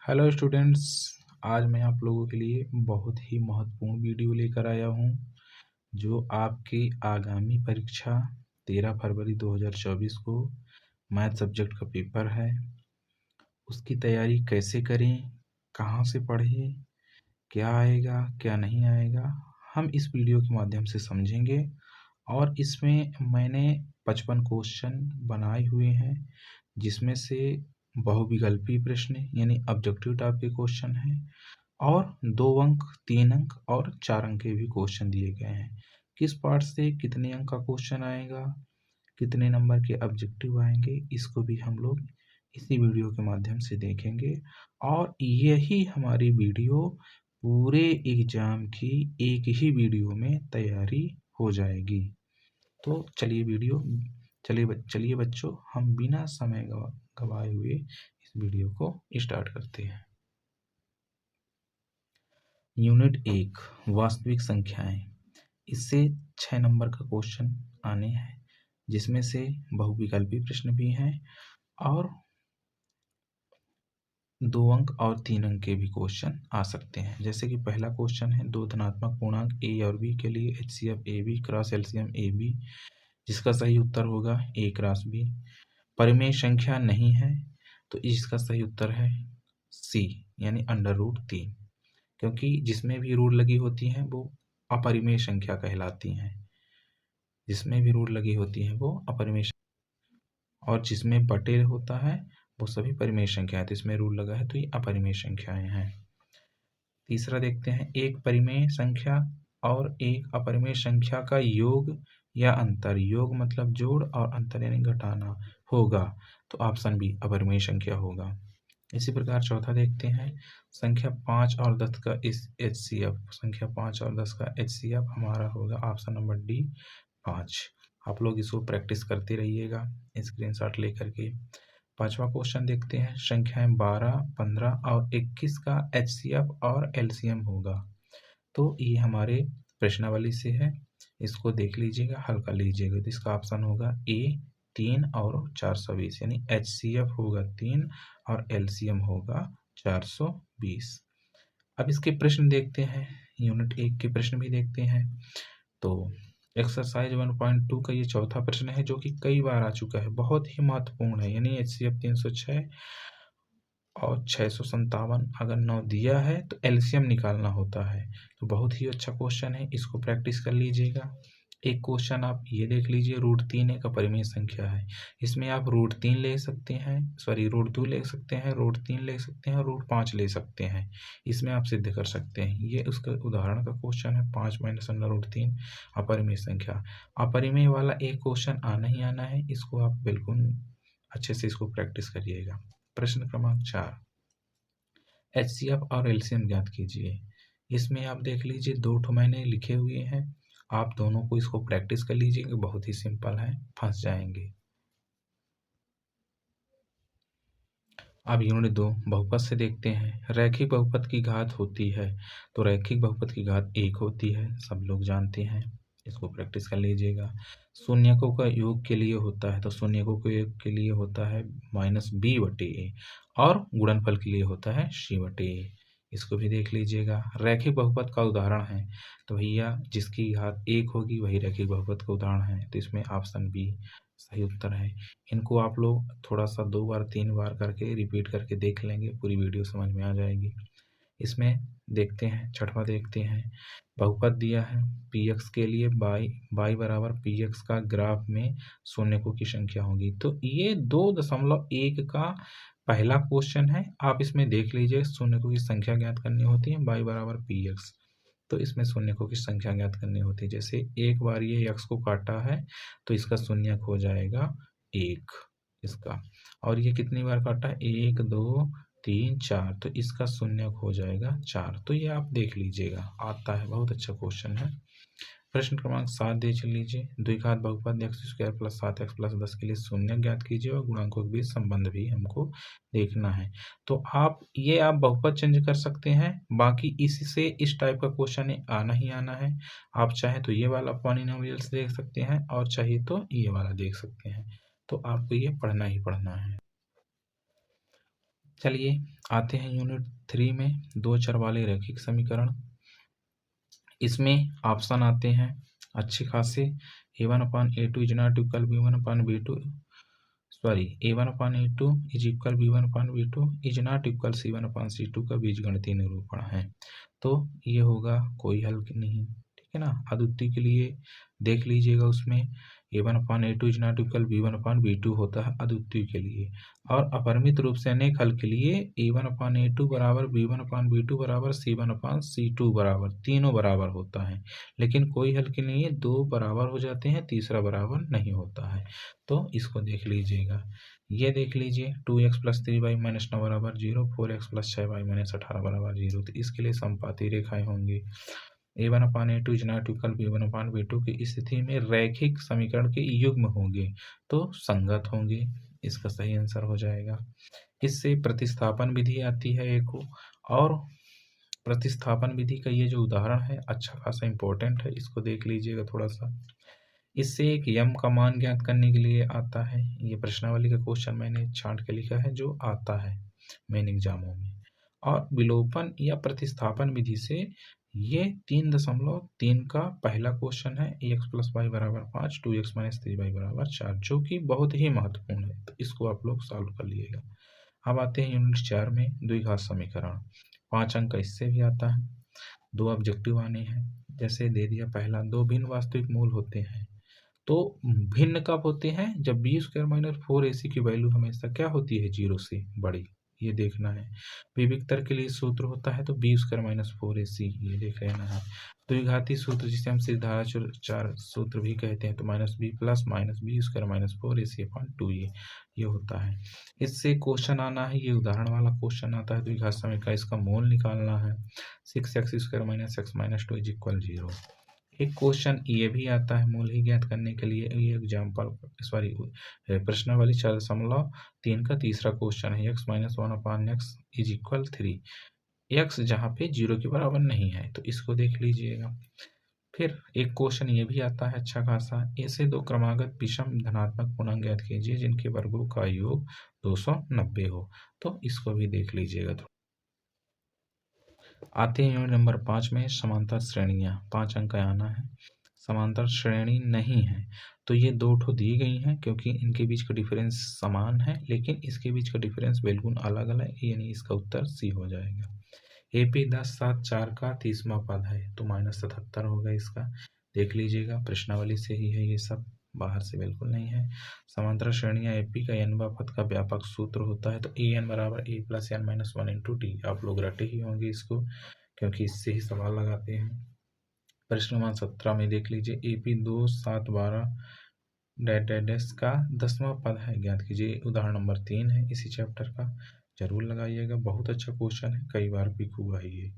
Hello students. आज मैं आप लोगों के लिए बहुत ही महत्वपूर्ण वीडियो लेकर आया हूँ जो आपकी आगामी परीक्षा 13 फरवरी 2024 को मैथ सब्जेक्ट का पेपर है। उसकी तैयारी कैसे करें, कहाँ से पढ़ें, क्या आएगा क्या नहीं आएगा, हम इस वीडियो के माध्यम से समझेंगे। और इसमें मैंने 55 क्वेश्चन बनाए हुए हैं जिसमें से बहुविकल्पी प्रश्न यानी ऑब्जेक्टिव टाइप के क्वेश्चन हैं और 2 अंक, 3 अंक और 4 अंक के भी क्वेश्चन दिए गए हैं। किस पार्ट से कितने अंक का क्वेश्चन आएगा, कितने नंबर के ऑब्जेक्टिव आएंगे, इसको भी हम लोग इसी वीडियो के माध्यम से देखेंगे। और यही हमारी वीडियो पूरे एग्जाम की एक ही वीडियो में तैयारी हो जाएगी। तो चलिए बच्चों, हम बिना समय गवाए हुए इस वीडियो को स्टार्ट करते हैं। यूनिट 1 वास्तविक संख्याएं। इससे 6 नंबर का क्वेश्चन आने हैं जिसमें से बहुविकल्पी प्रश्न भी हैं और 2 अंक और 3 अंक के भी क्वेश्चन आ सकते हैं। जैसे कि पहला क्वेश्चन है, 2 धनात्मक पूर्णांक ए और बी के लिए HCF AB cross LCM AB, जिसका सही उत्तर होगा A क्रॉस B। परिमेय संख्या नहीं है तो इसका सही उत्तर है C यानी √3, क्योंकि जिसमें भी रूट लगी होती हैं वो अपरिमेय संख्या कहलाती हैं। जिसमें भी रूट लगी होती है वो अपरिमेय, और जिसमें बटे होता है वो सभी परिमेय संख्या है। तो इसमें रूट लगा है तो ये अपरिमेय संख्याएं हैं। तीसरा देखते हैं, एक परिमेय संख्या और एक अपरिमेय संख्या का योग या अंतर, योग मतलब जोड़ और अंतर यानी घटाना होगा तो ऑप्शन बी अपरिमेय संख्या होगा। इसी प्रकार चौथा देखते हैं, संख्या 5 और 10 का इस HCF, संख्या 5 और 10 का HCF हमारा होगा ऑप्शन नंबर डी 5। आप लोग इसको प्रैक्टिस करते रहिएगा स्क्रीनशॉट लेकर के। पांचवा क्वेश्चन देखते हैं, संख्याएं 12, 15 और 21 का HCF और LCM होगा। तो ये हमारे प्रश्नावली से है, इसको देख लीजिएगा, हल कर लीजिएगा। तो इसका ऑप्शन होगा A 3 और 420, यानी HCF होगा 3 और LCM होगा 420। अब इसके प्रश्न देखते हैं, यूनिट 1 के प्रश्न भी देखते हैं। तो एक्सरसाइज 1.2 का ये चौथा प्रश्न है जो कि कई बार आ चुका है, बहुत ही महत्वपूर्ण है। यानी HCF 306 और 657 अगर 9 दिया है तो LCM निकालना होता है। तो बहुत ही अच्छा क्वेश्चन है, इसको प्रैक्टिस कर लीजिएगा। एक क्वेश्चन आप ये देख लीजिए, √3 एक अपरिमेय संख्या है। इसमें आप √3 ले सकते हैं, √2 ले सकते हैं, √3 ले सकते हैं और √5 ले सकते हैं। इसमें आप सिद्ध कर सकते हैं। ये उसका उदाहरण का क्वेश्चन है, 5 - √3 अपरिमेय संख्या। अपरिमेय वाला एक क्वेश्चन आना ही आना है, इसको आप बिल्कुल अच्छे से इसको प्रैक्टिस करिएगा। प्रश्न क्रमांक 4, HCF और LCM ज्ञात कीजिए। इसमें आप देख लीजिए 2 ठो मैंने लिखे हुए हैं, आप दोनों को इसको प्रैक्टिस कर लीजिएगा, बहुत ही सिंपल है, फंस जाएंगे। अब यूनिट 2 बहुपद से देखते हैं। रैखिक बहुपद की घात होती है तो रैखिक बहुपद की घात 1 होती है, सब लोग जानते हैं, इसको प्रैक्टिस कर लीजिएगा। शून्यकों का योग के लिए होता है तो शून्यकों के योग के लिए होता है -b/a और गुणनफल के लिए होता है c/a। इसको भी देख लीजिएगा। रैखिक बहुपद का उदाहरण है तो भैया जिसकी घात 1 होगी वही रैखिक बहुपद का उदाहरण है, तो इसमें ऑप्शन बी सही उत्तर है। इनको आप लोग थोड़ा सा 2 बार 3 बार करके रिपीट करके देख लेंगे, पूरी वीडियो समझ में आ जाएगी। इसमें देखते हैं, छठवां देखते हैं, बहुपद दिया है px के लिए y बराबर px का ग्राफ में शून्यकों की संख्या होगी। तो ये 2.1 का पहला क्वेश्चन है, आप इसमें देख लीजिए, शून्यकों की संख्या ज्ञात करनी होती है y बराबर px, तो इसमें शून्यकों की संख्या ज्ञात करनी होती है। जैसे एक बार ये x को काटा है तो इसका शून्यक हो जाएगा 1 इसका, और ये कितनी बार काटा है 1 2 3 4, तो इसका शून्यक हो जाएगा 4। तो ये आप देख लीजिएगा, आता है, बहुत अच्छा क्वेश्चन है। प्रश्न क्रमांक 7 देख लीजिए, द्विघात बहुपद x² + 7x + 10 के लिए शून्यक ज्ञात कीजिए और गुणांकों के बीच संबंध भी हमको देखना है। तो आप बहुपद चेंज कर सकते हैं, बाकी इससे इस टाइप का क्वेश्चन आना ही आना है। आप चाहे तो ये वाला पॉलिनोमियल्स देख सकते हैं और चाहिए तो ये वाला देख सकते हैं, तो आपको ये पढ़ना ही पढ़ना है। चलिए आते हैं यूनिट 3 में, दो चर वाले रैखिक समीकरण। इसमें ऑप्शन आते हैं अच्छे खासे, a1/a2 is not equal b1/b2, sorry a1/a2 is equal b1/b2 is not equal c1/c2 का बीजगणितीय निरूपण है। तो ये होगा कोई हल नहीं, ठीक है ना। अद्वितीय के लिए देख लीजिएगा, उसमें a1/a2 is not equal b1/b2 होता है अद्वितीय के लिए, और अपरिमित रूप से अनेक हल के लिए a1/a2 बराबर b1/b2 बराबर c1/c2 बराबर, तीनों बराबर होता है। लेकिन कोई हल के लिए दो बराबर हो जाते हैं, तीसरा बराबर नहीं होता है। तो इसको देख लीजिएगा, ये देख लीजिए 2x + 3y - 9 बराबर 0, 4x + 6y - 18 बराबर 0। तो इसके लिए समपाती रेखाएं होंगी। a1/a2 is not equal b1/b2 की स्थिति में रैखिक समीकरण के युग्म होंगे, तो संगत होंगे। इसका सही आंसर हो जाएगा। इससे प्रतिस्थापन विधि आती है एक, और प्रतिस्थापन विधि का ये जो उदाहरण है अच्छा खासा इंपॉर्टेंट है, इसको देख लीजिएगा थोड़ा सा। इससे एक यम का मान ज्ञात करने के लिए आता है। ये प्रश्नावली का क्वेश्चन मैंने छांट के लिखा है जो आता है मेन एग्जामों में। और विलोपन या प्रतिस्थापन विधि से ये 3.3 का पहला क्वेश्चन है, x + y बराबर 5, 2x - 3y बराबर 4, जो कि बहुत ही महत्वपूर्ण है। तो इसको आप लोग सॉल्व कर लिएगा। अब आते हैं यूनिट 4 में, द्विघात समीकरण। 5 अंक का इससे भी आता है। दो ऑब्जेक्टिव आने हैं, जैसे दे दिया पहला, दो भिन्न वास्तविक मूल होते हैं। तो भिन्न कब होते हैं? जब b² - 4ac की वैल्यू हमेशा क्या होती है? 0 से बड़ी, ये देखना है। विविक्तर के लिए सूत्र होता है तो b² - 4ac, ये देख लेना है। द्विघाती सूत्र जिसे हम सिद्धाचार सूत्र भी कहते हैं, तो -b प्लस -b² - 4ac/2a, ये होता है। इससे क्वेश्चन आना है, ये उदाहरण वाला क्वेश्चन आता है द्विघात समीकरण का, इसका मोल निकालना है। 6x² - x - 2 = 0। एक क्वेश्चन ये भी आता है मूल ही ज्ञात करने के लिए, ये एग्जाम्पल सॉरी प्रश्नावली 4.3 का तीसरा क्वेश्चन है, x - 1/x = 3, x जहाँ पे 0 के बराबर नहीं है, तो इसको देख लीजिएगा। फिर एक क्वेश्चन ये भी आता है अच्छा खासा, ऐसे दो क्रमागत विषम धनात्मक पूर्णांक ज्ञात कीजिए जिनके वर्गों का योग 290 हो। तो इसको भी देख लीजिएगा। आते हैं यूनिट नंबर 5 में, समांतर श्रेणियां। 5 अंक का आना है। समांतर श्रेणी नहीं है, तो ये दो ठो दी गई हैं, क्योंकि इनके बीच का डिफरेंस समान है, लेकिन इसके बीच का डिफरेंस बिल्कुल अलग अलग है, यानी इसका उत्तर सी हो जाएगा। AP 10, 7, 4 का 30वां पद है, तो -77 होगा इसका। देख लीजिएगा, प्रश्नावली से ही है ये सब, बाहर से बिल्कुल नहीं है। समांतर श्रेणियां AP का n वां पद का व्यापक सूत्र होता है, तो an बराबर a + n - 1 × t। आप लोग रटे ही होंगे इसको, क्योंकि इससे ही सवाल लगाते हैं। प्रश्न क्रमांक 17 में देख लीजिए, AP 2, 7, 12 डैश का 10वां पद है, ज्ञात कीजिए। उदाहरण नंबर 3 है इसी चैप्टर का, जरूर लगाइएगा, बहुत अच्छा क्वेश्चन है, कई बार भी हुआ है ये।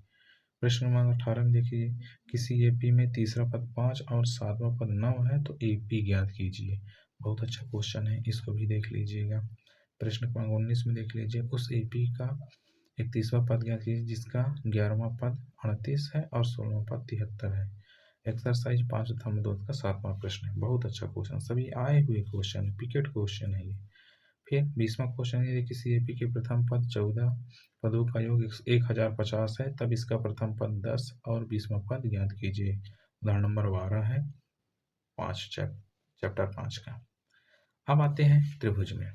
प्रश्न क्रमांक 18 में देखिए, किसी AP में तीसरा पद 5 और 7वां पद 9 है, तो AP ज्ञात कीजिए। बहुत अच्छा क्वेश्चन है, इसको भी देख लीजिएगा। प्रश्न क्रमांक 19 में देख लीजिए, उस AP का 31वां पद ज्ञात कीजिए जिसका 11वां पद 38 है और 16वां पद 73 है। एक्सरसाइज 5.2 का 7वां प्रश्न है। बहुत अच्छा क्वेश्चन, सभी आए हुए क्वेश्चन, पिकेट क्वेश्चन है ये। फिर 20वां क्वेश्चन है, किसी AP के प्रथम पद 14 पदों का योग 1050 है, तब इसका प्रथम पद 10 और 20वां पद ज्ञात कीजिए। उदाहरण नंबर 12 है चैप्टर 5 का। अब आते हैं त्रिभुज में।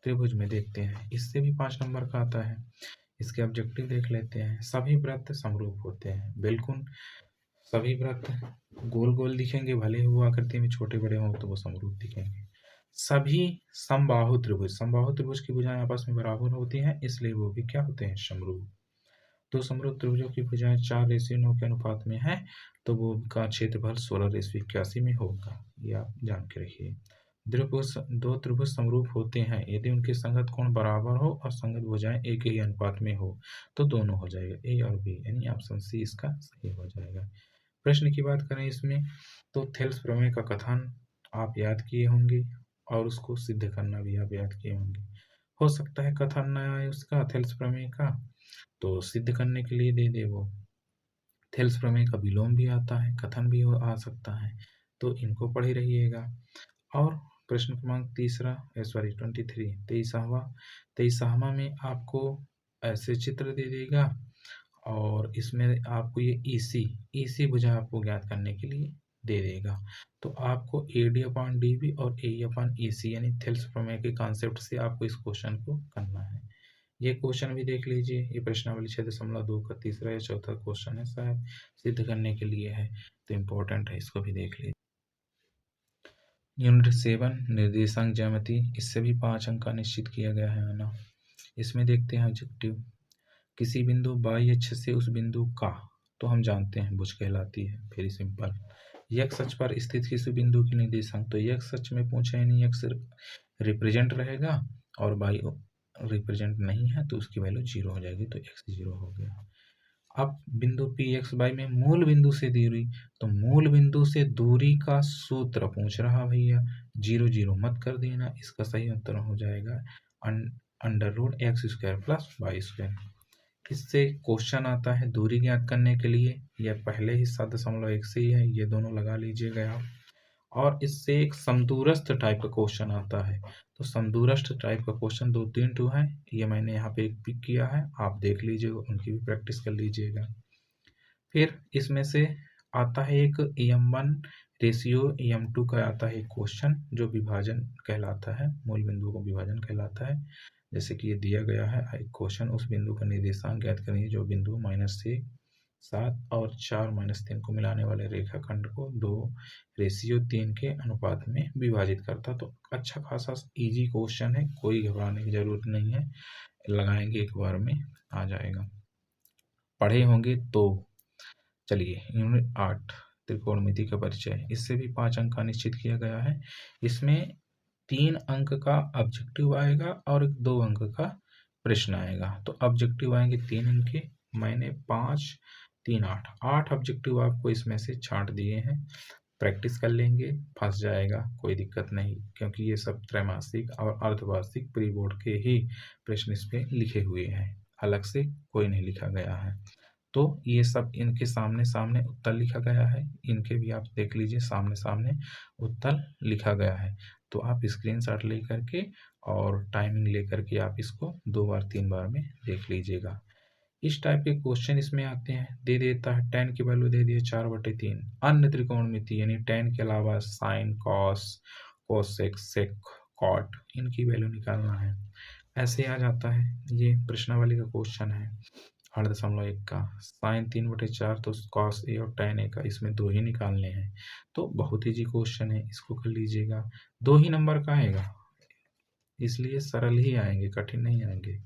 त्रिभुज में देखते हैं, इससे भी 5 नंबर का आता है। इसके ऑब्जेक्टिव देख लेते हैं। सभी वृत्त समरूप होते हैं, बिल्कुल सभी वृत्त गोल गोल दिखेंगे, भले ही वो आकृति में छोटे बड़े हों तो वो समरूप दिखेंगे। सभी समबाहु त्रिभुज की भुजाएं आपस में बराबर होती हैं, इसलिए वो भी क्या होते हैं? समरूप। दो समरूप त्रिभुजों की भुजाएं 4:9 के अनुपात में है, तो वो का क्षेत्रफल 16:81 में होगा, ये आप जान के रखिए। दो त्रिभुज समरूप होते हैं यदि उनके संगत कोण बराबर हो और संगत भुजाएं एक ही अनुपात में हो, तो दोनों हो जाएगा, ए और बी, यानी ऑप्शन सी इसका सही हो जाएगा। प्रश्न की बात करें इसमें, तो थेल्स प्रमेय का कथन आप याद किए होंगे और उसको सिद्ध करना भी आप याद किए होंगे। हो सकता है कथन न आए उसका, थेल्स प्रमेय का, तो सिद्ध करने के लिए दे दे वो। थेल्स प्रमेय का विलोम भी आता है, कथन भी आ सकता है, तो इनको पढ़ ही रहिएगा। और प्रश्न क्रमांक 23 23वां में आपको ऐसे चित्र दे देगा और इसमें आपको ये ईसी भुजा आपको ज्ञात करने के लिए दे देगा। तो आपको AD/DB और AE/AC यानी थेल्स प्रमेय के कॉन्सेप्ट से आपको इस क्वेश्चन को करना है। ये क्वेश्चन भी देख लीजिए, ये प्रश्नावली 6.2 का तीसरा या चौथा क्वेश्चन है, शायद सिद्ध करने के लिए है, तो इम्पोर्टेंट है, इसको भी देख लीजिए। यूनिट 7 निर्देशांक ज्यामिति, इससे भी 5 अंक का निश्चित किया गया है ना। इसमें देखते हैं ऑब्जेक्टिव। किसी बिंदु y अक्ष से उस बिंदु का, तो हम जानते हैं भुज कहलाती है, फिर सिंपल। x अक्ष पर स्थित किसी बिंदु की निर्देशांक, तो x अक्ष में पूछा ही नहीं, x रिप्रेजेंट रहेगा और y रिप्रेजेंट नहीं है तो उसकी वैल्यू 0 हो जाएगी, तो x 0 हो गया। अब बिंदु P(x,y) में मूल बिंदु से दूरी, तो मूल बिंदु से दूरी का सूत्र पूछ रहा भैया, 0 0 मत कर देना, इसका सही उत्तर हो जाएगा √x² + y²। इससे क्वेश्चन आता है दूरी ज्ञात करने के लिए, यह पहले ही 7.1 से ही है, ये दोनों लगा लीजिएगा आप। और इससे एक समदूरस्थ टाइप का क्वेश्चन आता है, तो समदूरस्थ टाइप का क्वेश्चन 2-3 टू है, ये मैंने यहाँ पे एक पिक किया है, आप देख लीजिएगा, उनकी भी प्रैक्टिस कर लीजिएगा। फिर इसमें से आता है एक EM1 रेशियो EM2 का आता है एक क्वेश्चन, जो विभाजन कहलाता है, मूल बिंदु को विभाजन कहलाता है। जैसे कि ये दिया गया है एक क्वेश्चन, उस बिंदु का निर्देशांक ज्ञात करिए जो बिंदु -6, 7 और 4 -3 को मिलाने वाले रेखाखंड को 2:3 के अनुपात में विभाजित करता। तो अच्छा खासा इजी क्वेश्चन है, कोई घबराने की जरूरत नहीं है, लगाएंगे एक बार में आ जाएगा, पढ़े होंगे तो। चलिए यूनिट 8 त्रिकोणमिति का परिचय, इससे भी 5 अंक का निश्चित किया गया है। इसमें 3 अंक का ऑब्जेक्टिव आएगा और 2 अंक का प्रश्न आएगा। तो ऑब्जेक्टिव आएंगे 3 अंक के, मैंने 5 3 8 ऑब्जेक्टिव आपको इसमें से छांट दिए हैं, प्रैक्टिस कर लेंगे, फंस जाएगा कोई दिक्कत नहीं, क्योंकि ये सब त्रैमासिक और अर्धवार्षिक प्री बोर्ड के ही प्रश्न इस पे लिखे हुए हैं, अलग से कोई नहीं लिखा गया है। तो ये सब इनके सामने सामने उत्तर लिखा गया है, इनके भी आप देख लीजिए, सामने सामने उत्तर लिखा गया है। तो आप स्क्रीनशॉट ले करके और टाइमिंग ले करके आप इसको 2 बार 3 बार में देख लीजिएगा। इस टाइप के क्वेश्चन इसमें आते हैं, दे देता है tan की वैल्यू दे दिए 4/3, अन्य त्रिकोणमिति यानी tan के अलावा साइन, कॉस, कोसेक, सेक, कॉट, इनकी वैल्यू निकालना है, ऐसे आ जाता है। ये प्रश्नावली का क्वेश्चन है 8.1 का, साइन 3/4 तो कॉस ए और tan ए का, इसमें 2 ही निकालने हैं, तो बहुत ईजी क्वेश्चन है, इसको कर लीजिएगा। 2 ही नंबर का आएगा, इसलिए सरल ही आएंगे, कठिन नहीं आएंगे।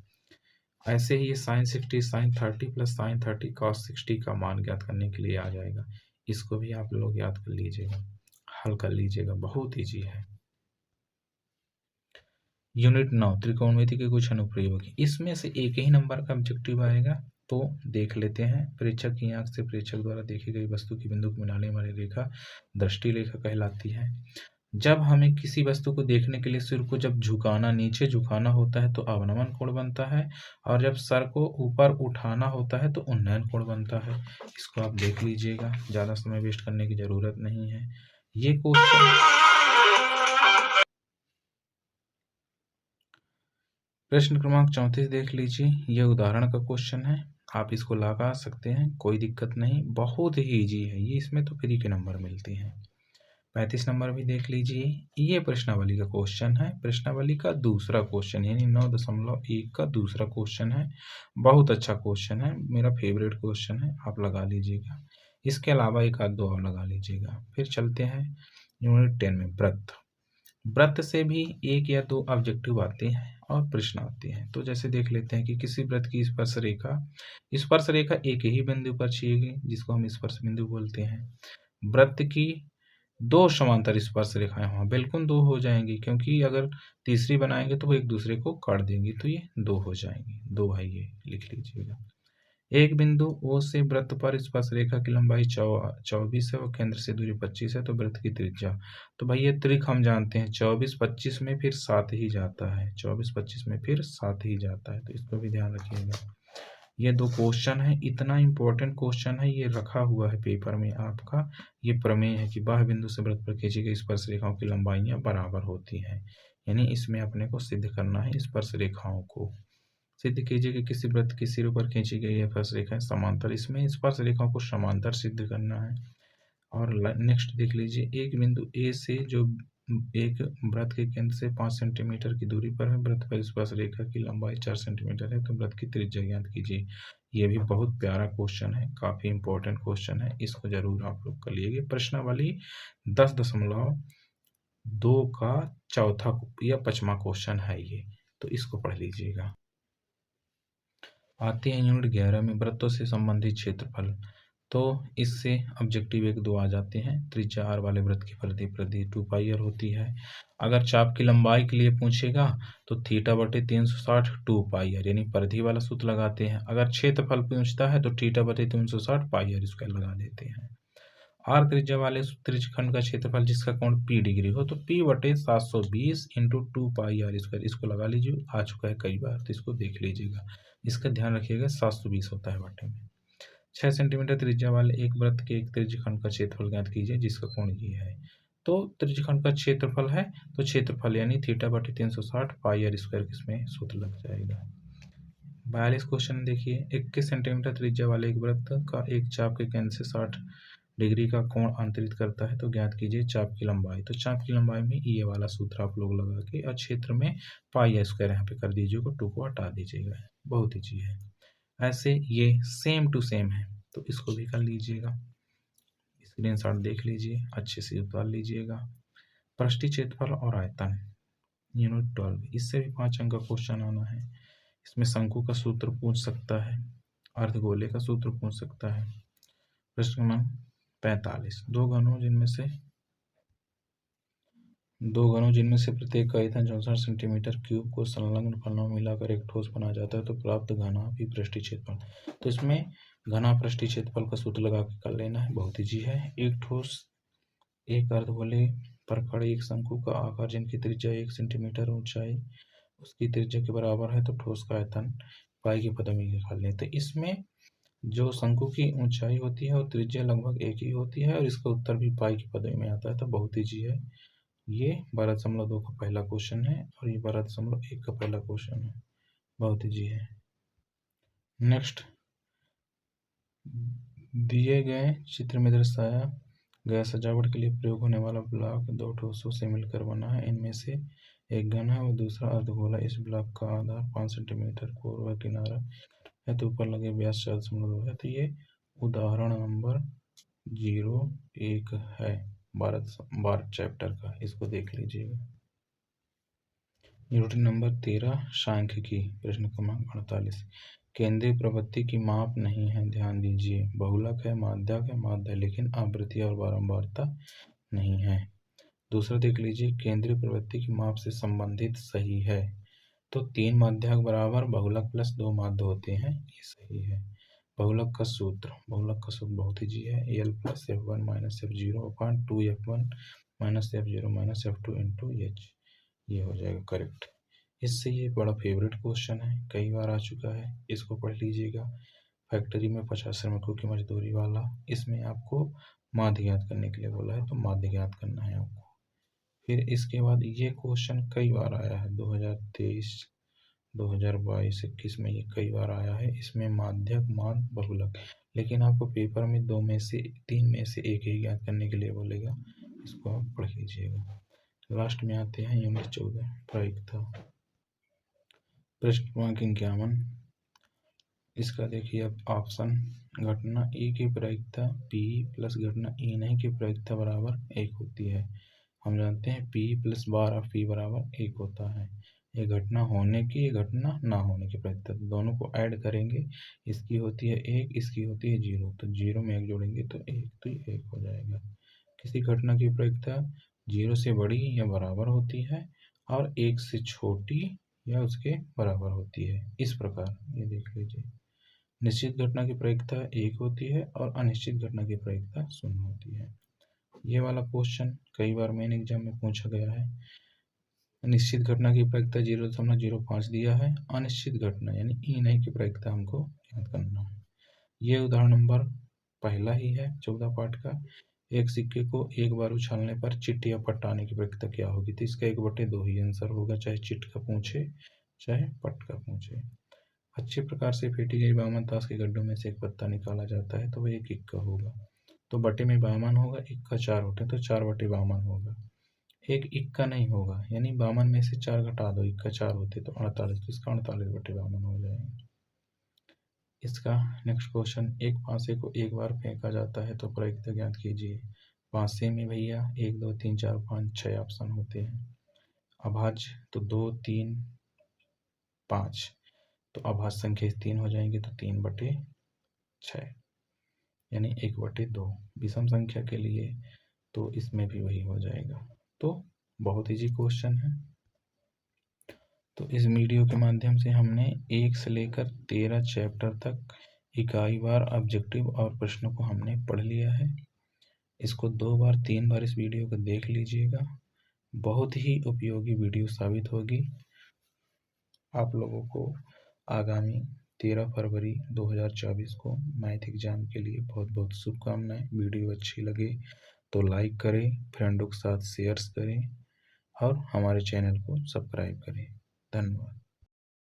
ऐसे ही ये sin 60 sin 30 + sin 30 cos 60 का मान ज्ञात करने के लिए आ जाएगा, इसको भी आप लोग याद कर लीजिएगा, हल कर लीजिएगा, बहुत ईजी है। यूनिट 9 त्रिकोणमिति के कुछ अनुप्रयोग, इसमें से एक ही नंबर का ऑब्जेक्टिव आएगा, तो देख लेते हैं। प्रेक्षक की आंख से प्रेक्षक द्वारा देखी गई वस्तु की बिंदु को मिलाने वाली रेखा दृष्टि रेखा कहलाती है। जब हमें किसी वस्तु को देखने के लिए सिर को जब झुकाना, नीचे झुकाना होता है तो अवनमन कोण बनता है, और जब सर को ऊपर उठाना होता है तो उन्नयन कोण बनता है। इसको आप देख लीजिएगा, ज़्यादा समय वेस्ट करने की ज़रूरत नहीं है। ये क्वेश्चन प्रश्न क्रमांक 34 देख लीजिए, यह उदाहरण का क्वेश्चन है, आप इसको लगा सकते हैं, कोई दिक्कत नहीं, बहुत ही ईजी है ये, इसमें तो फ्री के नंबर मिलते हैं। 35 नंबर भी देख लीजिए, ये प्रश्नावली का क्वेश्चन है, प्रश्नावली का दूसरा क्वेश्चन यानी 9.1 का दूसरा क्वेश्चन है, बहुत अच्छा क्वेश्चन है, मेरा फेवरेट क्वेश्चन है, आप लगा लीजिएगा। इसके अलावा एक आध दो और लगा लीजिएगा। फिर चलते हैं यूनिट 10 में, वृत्त। वृत्त से भी 1 या 2 ऑब्जेक्टिव आते हैं और प्रश्न आते हैं। तो जैसे देख लेते हैं कि किसी वृत्त की स्पर्श रेखा एक ही बिंदु पर छेदेगी, जिसको हम स्पर्श बिंदु बोलते हैं। वृत्त की 2 समांतर स्पर्श रेखाएं, हाँ बिल्कुल 2 हो जाएंगी, क्योंकि अगर तीसरी बनाएंगे तो वो एक दूसरे को काट देंगी, तो ये 2 हो जाएंगी, 2 है, ये लिख लीजिएगा। एक बिंदु O से वृत्त पर स्पर्श रेखा की लंबाई 24 है और केंद्र से दूरी 25 है, तो वृत्त की त्रिज्या, तो भाई ये त्रिक हम जानते हैं, 24-25 में फिर 7 ही जाता है, 24-25 में फिर 7 ही जाता है, तो इसको भी ध्यान रखिएगा। ये 2 क्वेश्चन है, इतना इंपॉर्टेंट क्वेश्चन है, ये रखा हुआ है पेपर में आपका। ये प्रमेय है कि बाह्य बिंदु से वृत्त पर खींची गई स्पर्श रेखाओं की लंबाइयां बराबर होती हैं, यानी इसमें अपने को सिद्ध करना है स्पर्श रेखाओं को। सिद्ध कीजिए कि किसी वृत्त के सिरे पर खींची गई यह स्पर्श रेखा समांतर, इसमें स्पर्श रेखाओं को समांतर सिद्ध करना है। और नेक्स्ट देख लीजिए, एक बिंदु ए से जो एक वृत्त के केंद्र से 5 सेंटीमीटर की दूरी पर है, वृत्त पर स्पर्श रेखा की लंबाई 4 सेंटीमीटर है, तो वृत्त की त्रिज्या ज्ञात कीजिए। ये भी बहुत प्यारा क्वेश्चन है, काफी इंपॉर्टेंट क्वेश्चन है, इसको जरूर आप लोग कर लीजिए। प्रश्नावली 10.2 का चौथा या 5वां क्वेश्चन है ये, तो इसको पढ़ लीजिएगा। आते हैं यूनिट 11 में, वृत्तों से संबंधित क्षेत्रफल। तो इससे ऑब्जेक्टिव 1-2 आ जाते हैं। त्रिज्या r वाले वृत्त की परिधि 2πr होती है। अगर चाप की लंबाई के लिए पूछेगा तो θ/360 2πr, यानी परिधि वाला सूत्र लगाते हैं। अगर क्षेत्रफल पूछता है तो θ/360 πr² लगा देते हैं। r त्रिज्या वाले त्रिज्यखंड का क्षेत्रफल जिसका कोण p डिग्री हो तो p/720 × 2πr², इसको लगा लीजिए, आ चुका है कई बार, तो इसको देख लीजिएगा, इसका ध्यान रखिएगा, 720 होता है बटे में। 6 सेंटीमीटर त्रिज्या वाले एक वृत्त के एक त्रिज्यखंड का क्षेत्रफल ज्ञात कीजिए जिसका कोण ये है। तो त्रिज्यखंड का क्षेत्रफल है तो क्षेत्रफल यानी θ/360 πr² इसमें सूत्र लग जाएगा। 42 क्वेश्चन देखिए, 21 सेंटीमीटर त्रिज्या वाले एक वृत्त का एक चाप के केंद्र से 60 डिग्री का कोण अंतरित करता है, तो ज्ञात कीजिए चाप की लंबाई। तो चाप की लंबाई में ये वाला सूत्र आप लोग लगा के और क्षेत्र में πr² यहाँ पे कर दीजिएगा, 2 को हटा दीजिएगा, बहुत ईजी है। ऐसे ये सेम टू सेम है, तो इसको भी कर लीजिएगा, स्क्रीनशॉट देख लीजिए, अच्छे से उतार लीजिएगा। पृष्ठीय क्षेत्रफल और आयतन यूनिट 12, इससे भी 5 अंक का क्वेश्चन आना है। इसमें शंकु का सूत्र पूछ सकता है, अर्धगोले का सूत्र पूछ सकता है। प्रश्न क्रमांक 45, दो घनों जिनमें से प्रत्येक का आयतन 64 सेंटीमीटर क्यूब को संलग्न फलनों में मिलाकर एक ठोस बना जाता है, तो प्राप्त घना भी पृष्ठीय क्षेत्रफल। तो इसमें घना पृष्ठीय क्षेत्रफल का सूत्र लगा के कर लेना है, बहुत ईजी है। एक ठोस एक अर्धगोले पर खड़े एक शंकु का आकार जिनकी त्रिज्या 1 सेंटीमीटर ऊंचाई उसकी त्रिज्या के बराबर है, तो ठोस का आयतन पाई के पदों में निकाल लें। तो इसमें जो शंकु की ऊंचाई होती है और त्रिज्या लगभग एक ही होती है और इसका उत्तर भी पाई के पदों में आता है, तो बहुत ईजी है। ये 12.2 का पहला क्वेश्चन है और ये 12.1 का पहला क्वेश्चन है, बहुत ईजी है। नेक्स्ट, दिए गए चित्र में दर्शाया गया सजावट के लिए प्रयोग होने वाला ब्लॉक 2 ठोसों से मिलकर बना है। इनमें से एक घन है और दूसरा अर्धगोला। इस ब्लॉक का आधार 5 सेंटीमीटर कोर व किनारा है, तो ऊपर लगे व्यास 4.2 है। तो ये उदाहरण नंबर 01 है 12 चैप्टर का, इसको देख लीजिएगा। यूनिट नंबर 13 सांख्यिकी, प्रश्न क्रमांक 48, केंद्रीय प्रवृत्ति की माप नहीं है, ध्यान दीजिए। बहुलक है, माध्यक है, माध्य, लेकिन आवृत्ति और बारंबारता नहीं है। दूसरा देख लीजिए, केंद्रीय प्रवृत्ति की माप से संबंधित सही है, तो 3 माध्यक बराबर बहुलक प्लस 2 माध्य होते हैं, ये सही है। बहुलक का सूत्र बहुत ईजी है, L + F1 - F0 2 F1 - F0 - F2 × H, ये हो जाएगा करेक्ट। इससे ये बड़ा फेवरेट क्वेश्चन है, कई बार आ चुका है, इसको पढ़ लीजिएगा। फैक्ट्री में 50 श्रमिकों की मजदूरी वाला, इसमें आपको माध्य ज्ञात करने के लिए बोला है, तो माध्य ज्ञात करना है आपको। फिर इसके बाद ये क्वेश्चन कई बार आया है, 2023, 2022, 21 में ये कई बार आया है। इसमें माध्यक, माध्य, बहुलक, लेकिन आपको पेपर में 2 में से 3 में से एक ही ज्ञात करने के लिए बोलेगा, इसको आप पढ़ लीजिएगा। लास्ट में आते हैं यूनिट 14 प्रायिकता, प्रश्न क्रमांक 51, इसका देखिए अब ऑप्शन, घटना E की प्रायिकता P प्लस घटना E नहीं की प्रायिकता बराबर 1 होती है। हम जानते हैं P + 12 P बराबर 1 होता है। ये घटना होने की, ये घटना ना होने की प्रायिकता, तो दोनों को ऐड करेंगे, इसकी होती है 1, इसकी होती है 0, तो 0 में 1 जोड़ेंगे तो 1, तो ये 1 हो जाएगा। किसी घटना की प्रायिकता 0 से बड़ी या बराबर होती है और 1 से छोटी या उसके बराबर होती है, इस प्रकार ये देख लीजिए। निश्चित घटना की प्रायिकता 1 होती है और अनिश्चित घटना की प्रायिकता 0 होती है। ये वाला क्वेश्चन कई बार मेन एग्जाम में पूछा गया है। निश्चित घटना की प्रायिकता 0.05 दिया है, अनिश्चित घटना यानी E नहीं की प्रायिकता हमको ज्ञात करना है। ये उदाहरण नंबर पहला ही है 14 पाठ का। एक सिक्के को एक बार उछालने पर चिट या पट्टा आने की प्रायिकता क्या होगी, तो इसका 1/2 ही आंसर होगा, चाहे चिट का पूछे चाहे पट का पूछे। अच्छी प्रकार से फेंटी गई 52 ताश के गड्ढों में से एक पत्ता निकाला जाता है तो वह एक इक्का होगा। तो बटे में 52 होगा, इक्का 4 होते हैं तो 4/52 होगा। एक इक्का नहीं होगा, यानी 52 में से 4 घटा दो, इक्का 4 होते तो 48, तो इसका 48/52 हो जाएगा। इसका नेक्स्ट क्वेश्चन, एक पासे को एक बार फेंका जाता है तो प्रयुक्त ज्ञात कीजिए। पासे में भैया 1 2 3 4 5 6 ऑप्शन होते हैं। अभाज्य तो 2 3 5, तो अभाज्य संख्या 3 हो जाएंगे तो 3/6, यानी 1/2। विषम संख्या के लिए तो इसमें भी वही हो जाएगा। तो बहुत इजी क्वेश्चन है। तो इस वीडियो के माध्यम से हमने 1 से लेकर 13 चैप्टर तक इकाईवार ऑब्जेक्टिव और प्रश्नों को हमने पढ़ लिया है। इसको 2 बार 3 बार इस वीडियो को देख लीजिएगा, बहुत ही उपयोगी वीडियो साबित होगी। आप लोगों को आगामी 13 फरवरी 2024 को मैथ एग्जाम के लिए बहुत बहुत शुभकामनाएं। वीडियो अच्छी लगे तो लाइक करें, फ्रेंडों के साथ शेयर्स करें और हमारे चैनल को सब्सक्राइब करें। धन्यवाद।